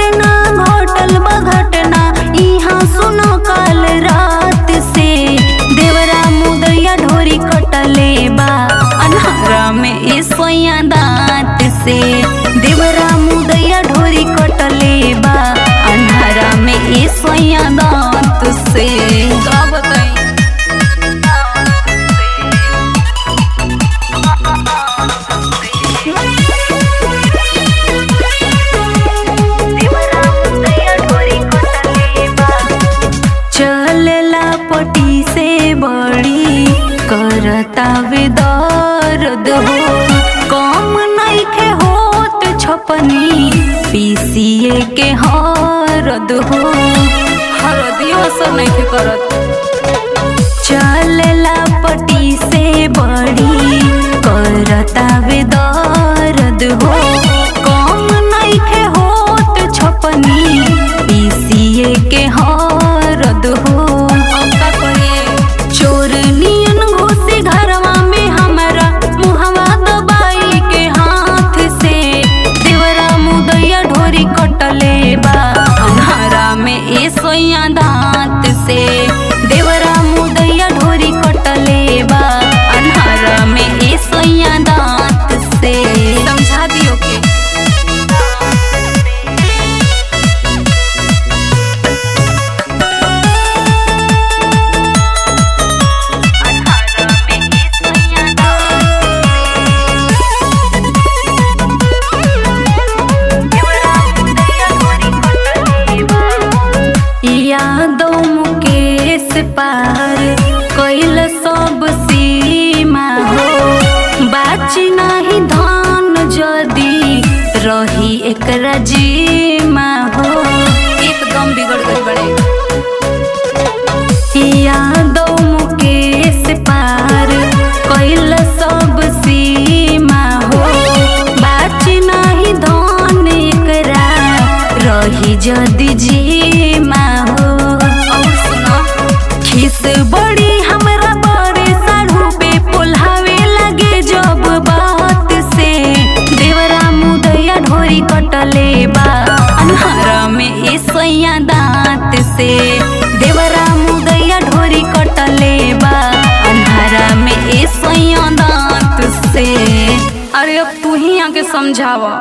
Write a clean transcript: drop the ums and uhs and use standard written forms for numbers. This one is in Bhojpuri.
पटना घटल बा घटना इहाँ सुनो काल रात से। देवरा मुदैया ढोरी कटले बा अन्हारा में ए सोया दांत से। देवरा मुदैया ढोरी कटले बा अन्हारा में ए सोया दांत से। का बताई चलेला पटी से बड़ी करता वे दर्द हो। कम नइखे होत छपनी पीसीए के हरद हो। हरदियो से नइखे करत। चलेला पटी से बड़ी करता वे दर्द हो। कम नइखे होत छपनी पीसीए के हरद हो। चोर नियन घुसी घरवा में हमारा मुहवा दबाई के हाथ से। देवरा मुदैया ढोरी कटले बा अन्हारा में ए सोया दांत से। देवरा मुदैया ढोरी कटले बा अन्हारा में ए सोया दांत से। समझा दियो के यादों मुकेश पार कैल सब सीमा हो। बाची नाही धान जदी रही एकरा जीमा हो। एकदम बिगड़ गई बड़े। यादों मुकेश पार कैल सब सीमा हो। बाची नाही धान एकरा रही जदी जीमा हो। खिस बड़ी हमरा बड़े साढ़ू पे पोल्हावे लगे जब बात से। देवरा मुदैया ढोरी कटले बा अन्हारा में ए सोया दांत से। देवरा मुदैया ढोरी कटले बा अन्हारा में ए सोया दांत से। अरे अब तू ही आके समझावा।